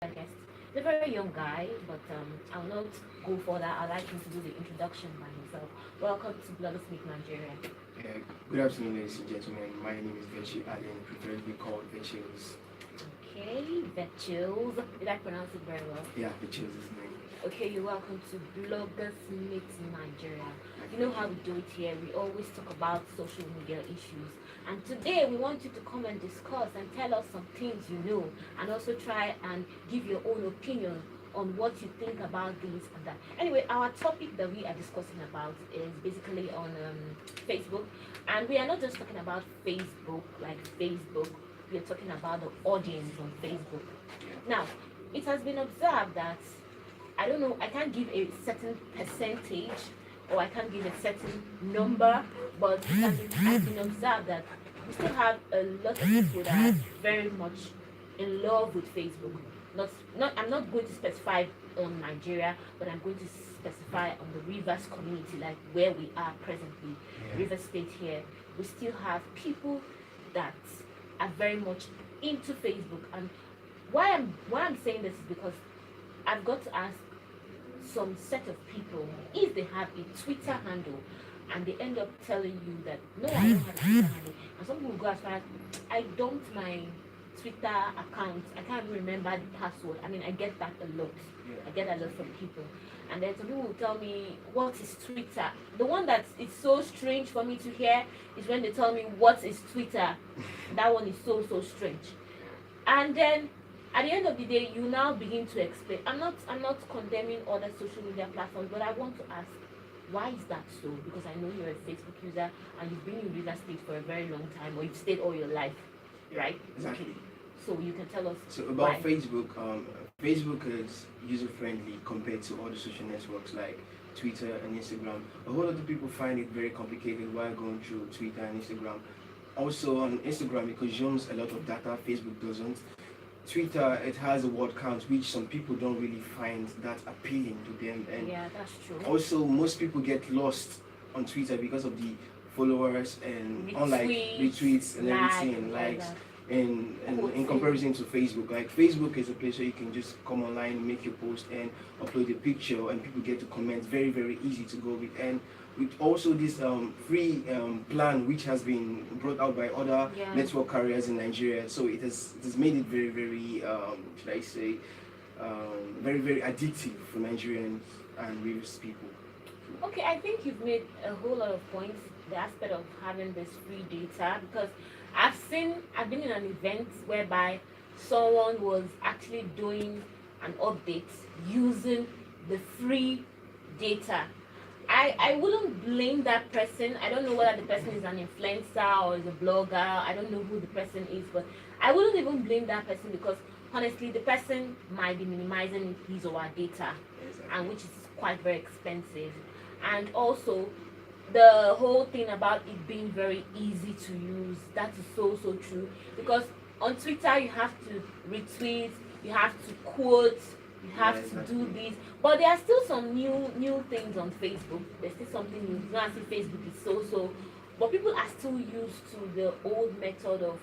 guest. He's a very young guy, but I'll not go for that. I'd like him to do the introduction by himself. Welcome to Blogorsmith Nigeria. Uh, Good afternoon, ladies and gentlemen. My name is Vechi Allen, preferably called Vechils. Okay, Vetchils. Did I pronounce it very well? Yeah, Vechils is the name. Okay, you're welcome to Blogorsmith Nigeria. You know how we do it here. We always talk about social media issues. And today we want you to come and discuss and tell us some things you know, and also try and give your own opinion on what you think about this and that. Anyway, our topic that we are discussing about is basically on Facebook. And we are not just talking about Facebook, like Facebook. We are talking about the audience on Facebook. Now, it has been observed that I don't know, I can't give a certain percentage or I can't give a certain number, but it has been observed that we still have a lot of people that are very much in love with Facebook. I'm not going to specify on Nigeria, but I'm going to specify on the Rivers community, like where we are presently, Rivers State here. We still have people that are very much into Facebook, and why I'm saying this is because I've got to ask some set of people if they have a Twitter handle and they end up telling you that no, I don't have a Twitter handle. And some people go as far as I dumped my Twitter account. I can't even remember the password. I mean, I get that a lot. I get that a lot from people. And then some people will tell me, what is Twitter? The one that is so strange for me to hear is when they tell me, what is Twitter? That one is so strange. And then at the end of the day, you now begin to explain. I'm not condemning other social media platforms, but I want to ask, why is that so? Because I know you're a Facebook user and you've been in River State for a very long time, or you've stayed all your life, right? Exactly. Okay. So you can tell us. So about why. Facebook, Facebook is user friendly compared to other social networks like Twitter and Instagram. A whole lot of people find it very complicated while going through Twitter and Instagram. Also on Instagram, it consumes a lot of data. Facebook doesn't. Twitter, it has a word count which some people don't really find that appealing to them, and Yeah, that's true. also most people get lost on Twitter because of the followers and unlike retweets and everything and likes, in comparison to Facebook. Like Facebook is a place where you can just come online, make your post and upload a picture, and people get to comment very easy to go with. And with also this free plan which has been brought out by other network carriers in Nigeria, so it has made it very should I say very addictive for Nigerians and various people. Okay, I think you've made a whole lot of points. The aspect of having this free data, because I've been in an event whereby someone was actually doing an update using the free data. I wouldn't blame that person. I don't know whether the person is an influencer or is a blogger. I don't know who the person is, but I wouldn't even blame that person because honestly, the person might be minimizing his or her data, and which is quite very expensive. And also, the whole thing about it being very easy to use, that is so true, because on Twitter you have to retweet, you have to quote, you have to do this, but there are still some new things on Facebook. There's still something new. It's not as if Facebook is so, but people are still used to the old method of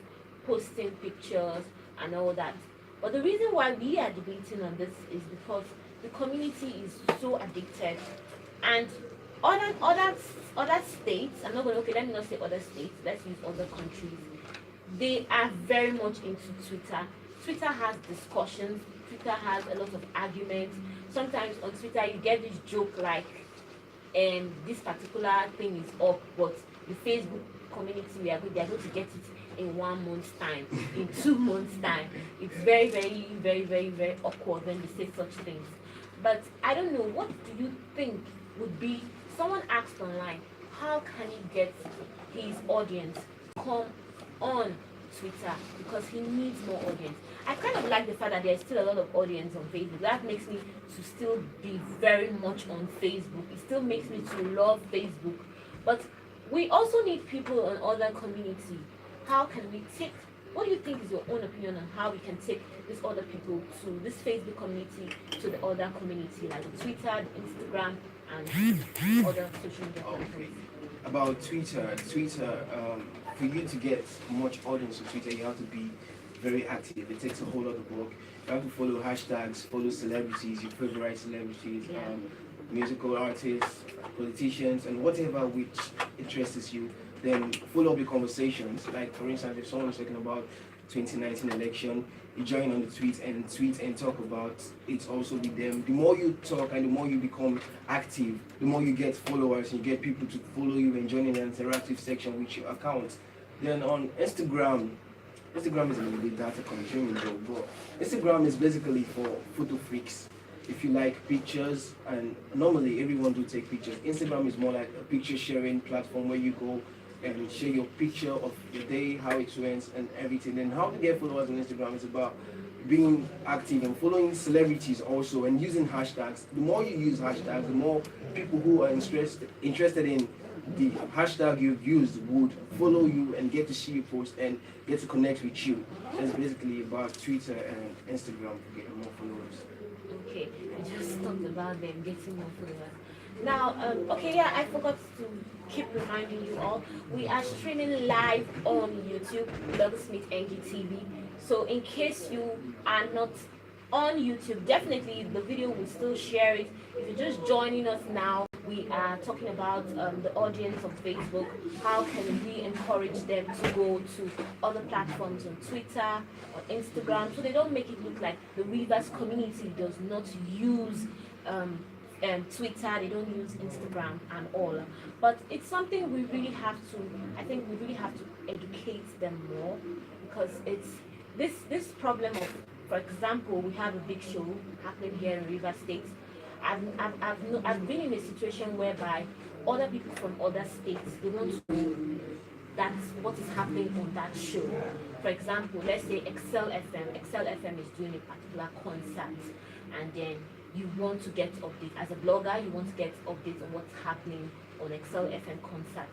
posting pictures and all that. But the reason why we are debating on this is because the community is so addicted, and other states. I'm not going to, okay, let me not say other states. Let's use other countries. They are very much into Twitter. Twitter has discussions. Twitter has a lot of arguments. Sometimes on Twitter you get this joke like, this particular thing is up, but the Facebook community they are going to get it in 1 month's time, in 2 months' time. It's very awkward when they say such things. But I don't know, what do you think would be, someone asked online, how can he get his audience come on Twitter, because he needs more audience. I kind of like the fact that there's still a lot of audience on Facebook. That makes me to still be very much on Facebook. It still makes me to love Facebook. But we also need people on other community. How can we take, what do you think is your own opinion on how we can take these other people to this Facebook community, to the other community like Twitter, Instagram, and other social media platforms? About Twitter, for you to get much audience on Twitter, you have to be very active. It takes a whole lot of work. You have to follow hashtags, follow celebrities, your favorite celebrities, musical artists, politicians, and whatever which interests you. Then follow up the conversations. Like for instance, if someone is talking about 2019 election, you join on the tweet and talk about it also with them. The more you talk and the more you become active, the more you get followers and you get people to follow you and join in an interactive section with your account. Then on Instagram is a little bit data consuming though, but Instagram is basically for photo freaks. If you like pictures, and normally everyone do take pictures. Instagram is more like a picture sharing platform where you go and share your picture of your day, how it went, and everything. And how to get followers on Instagram is about being active and following celebrities also, and using hashtags. The more you use hashtags, the more people who are interested in the hashtag you've used would follow you and get to see your post and get to connect with you. That's basically about Twitter and Instagram to get more followers. Okay, I just talked about them getting more followers. Now, I forgot to keep reminding you all, we are streaming live on YouTube, Loversmith NG TV. So in case you are not on YouTube, definitely the video will still share it. If you're just joining us now, we are talking about the audience of Facebook. How can we encourage them to go to other platforms on Twitter or Instagram, so they don't make it look like the Weavers community does not use Twitter, they don't use Instagram and all. But it's something we really have to, I think we really have to educate them more, because it's this problem of, for example, we have a big show happening here in Rivers State. I've been in a situation whereby other people from other states, they want to know that's what is happening on that show. For example, let's say Excel FM is doing a particular concert, and then you want to get updates. As a blogger, you want to get updates on what's happening on Excel FM concert.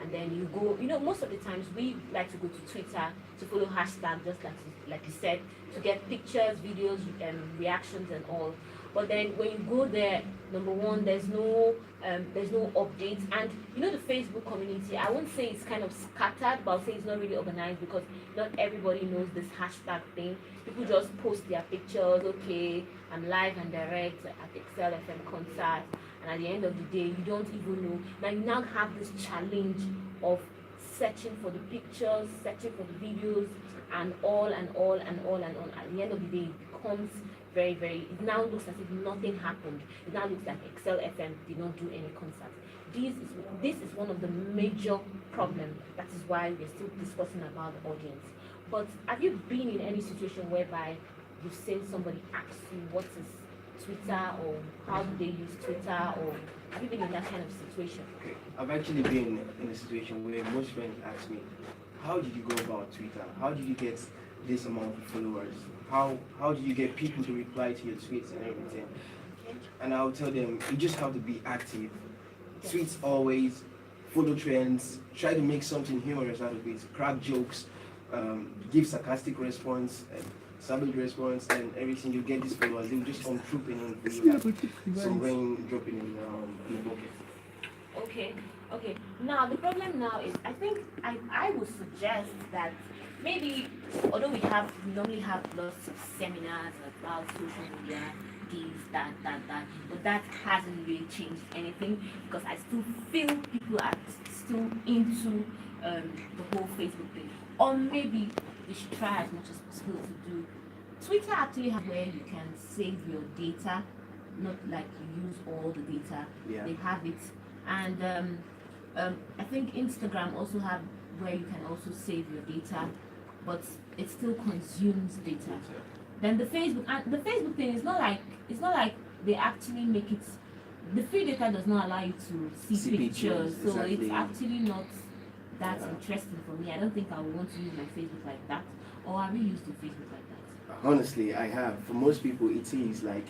And then you go, most of the times we like to go to Twitter to follow hashtags, just like you said, to get pictures, videos, reactions and all. But then when you go there, number one, there's no updates. And the Facebook community, I won't say it's kind of scattered, but I'll say it's not really organized, because not everybody knows this hashtag thing. People just post their pictures, okay, I'm live and direct at Excel FM concert, and at the end of the day, you don't even know. Now you now have this challenge of searching for the pictures, searching for the videos, and all. At the end of the day, it becomes very, very, it now looks as if nothing happened. It now looks like Excel FM did not do any concerts. This is one of the major problems. That is why we're still discussing about the audience. But have you been in any situation whereby you've seen somebody ask you what is Twitter, or how do they use Twitter, or have you been in that kind of situation? Okay. I've actually been in a situation where most friends ask me, how did you go about Twitter? How did you get this amount of followers? How do you get people to reply to your tweets and everything? And I'll tell them, you just have to be active. Tweets always, follow trends, try to make something humorous out of it, crack jokes, give sarcastic response, savage response, and everything. You get these followers, they'll just come trooping in for you, like some rain dropping in the bucket. Okay. Now the problem now is, I think I would suggest that maybe, although we normally have lots of seminars about social media, this, that, but that hasn't really changed anything, because I still feel people are still into the whole Facebook thing. Or maybe they should try as much as possible to do. Twitter actually has where you can save your data, not like you use all the data. Yeah. They have it. And I think Instagram also have where you can also save your data, but it still consumes data. Then the Facebook thing is not like they actually make it. The free data does not allow you to see pictures, so exactly. It's actually not that interesting for me. I don't think I would want to use my Facebook like that. Or have you used your Facebook like that? Honestly, I have. For most people, it is like,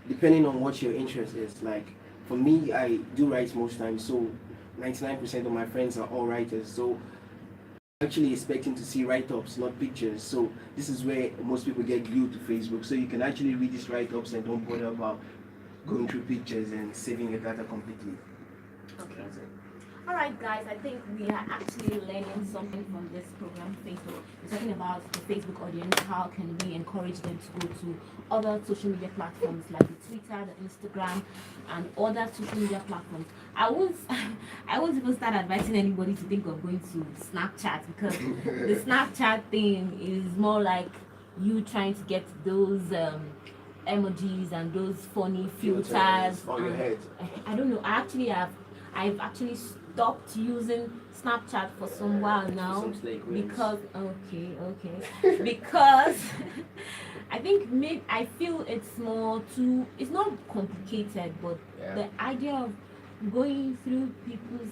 depending on what your interest is. Like, for me, I do write most times, so 99% of my friends are all writers. So I'm actually expecting to see write-ups, not pictures. So this is where most people get glued to Facebook. So you can actually read these write-ups and don't bother about going through pictures and saving your data completely. Okay. Alright guys, I think we are actually learning something from this program, Facebook. We're talking about the Facebook audience, how can we encourage them to go to other social media platforms like the Twitter, the Instagram, and other social media platforms. I won't I won't even start advising anybody to think of going to Snapchat, because the Snapchat thing is more like you trying to get those emojis and those funny filters on your head. I don't know. I've actually stopped using Snapchat for some while now because because I think I feel it's more too. It's not complicated, but the idea of going through people's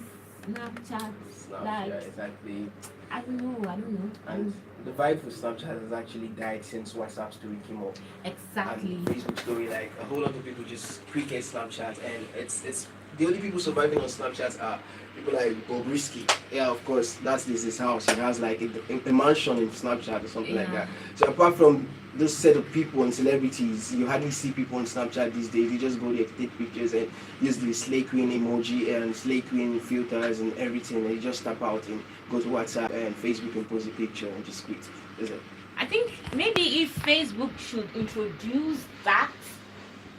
Snapchat, like exactly. I don't know. And the vibe for Snapchat has actually died since WhatsApp story came up. Exactly. And Facebook story, like a whole lot of people just cricket Snapchat, and it's the only people surviving on Snapchat are people like Bobrisky. Yeah, of course, that's his house. He has like a mansion in Snapchat or something like that. So apart from this set of people and celebrities, you hardly see people on Snapchat these days. You just go there to take pictures and use the Slay Queen emoji and Slay Queen filters and everything, and you just tap out and go to WhatsApp and Facebook and post a picture and just quit. Is it? I think maybe if Facebook should introduce that,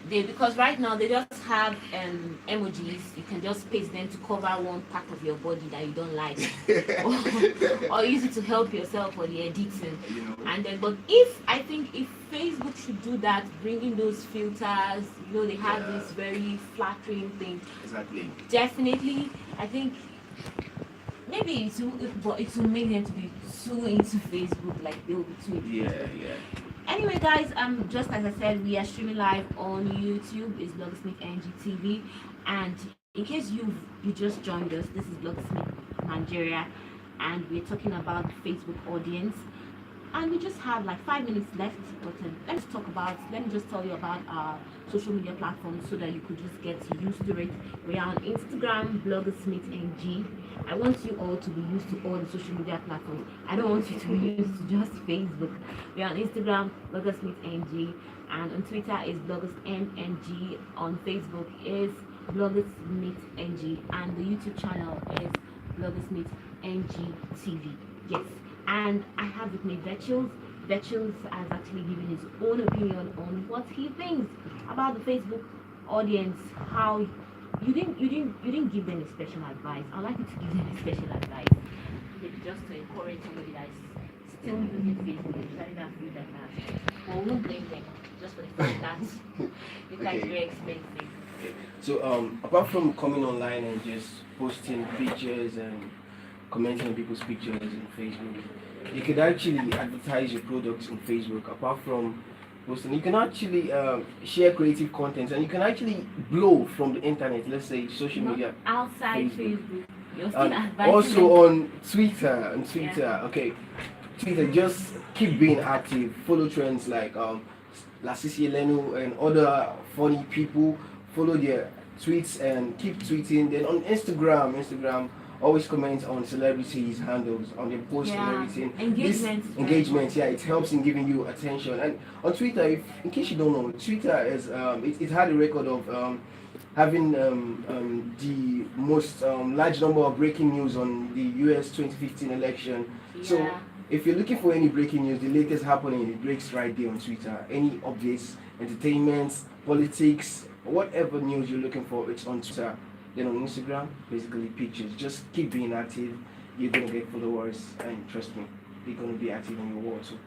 because right now they just have emojis. You can just paste them to cover one part of your body that you don't like, or use it to help yourself for the editing. And then, but I think if Facebook should do that, bringing those filters, they have this very flattering thing. Exactly. Definitely, I think maybe it will make them to be too into Facebook, like they'll be too. Yeah. Anyway, guys, just as I said, we are streaming live on YouTube. It's Blogsmith NG TV, and in case you just joined us, this is Blogsmith Nigeria, and we're talking about the Facebook audience. And we just have like 5 minutes left, but let me just tell you about our social media platforms so that you could just get used to it. We are on Instagram, Blogsmith NG. I want you all to be used to all the social media platforms. I don't want you to be used to just Facebook. We are on Instagram, Blogsmith NG, and on Twitter is BlogersMNG. On Facebook is Blogsmith NG, and the YouTube channel is Blogsmith NG TV. Yes. And I have with me Vetchels. Vetchels has actually given his own opinion on what he thinks about the Facebook audience. How you didn't give them a special advice. I'd like you to give them a special advice, maybe just to encourage somebody that is still using Facebook, especially that food like that. But we won't blame them just for the fact that you guys are very expensive. So apart from coming online and just posting pictures and commenting on people's pictures on Facebook, you could actually advertise your products on Facebook. Apart from posting, you can actually share creative content, and you can actually blow from the internet. Let's say social media outside Facebook. You're still also on Twitter. Okay, Twitter. Just keep being active. Follow trends like Lasisi Leno and other funny people. Follow their tweets and keep tweeting. Then on Instagram. Always comment on celebrities' handles, on their posts and everything. Engagement, it helps in giving you attention. And on Twitter, in case you don't know, Twitter is it had a record of having the most large number of breaking news on the US 2015 election. So if you're looking for any breaking news, the latest happening, it breaks right there on Twitter. Any updates, entertainment, politics, whatever news you're looking for, it's on Twitter. Then on Instagram, basically pictures. Just keep being active. You're gonna get followers, and trust me, you're gonna be active on your wall too.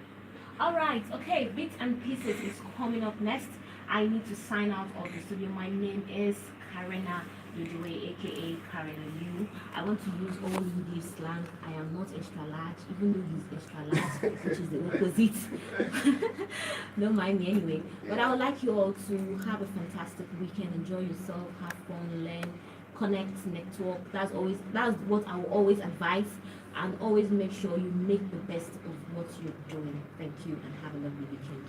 Alright, okay, Bits and Pieces is coming up next. I need to sign out of the studio. My name is Karina Udue, aka Karina Yu. I want to use all English slang. I am not extra large, even though he's extra large, which is the opposite. Don't mind me anyway. But I would like you all to have a fantastic weekend. Enjoy yourself, have fun, learn, connect, network. That's what I will always advise, and always make sure you make the best of what you're doing. Thank you, and have a lovely weekend.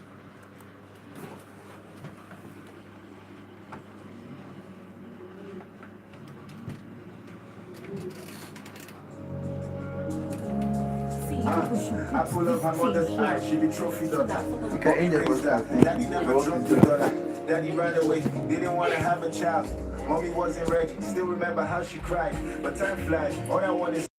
I pull up my mother's eye, she be trophied up. You can end it with that. Daddy never dropped the dollar. Daddy right away, didn't want to have a child. Mommy wasn't ready, still remember how she cried. But time flies, all I want is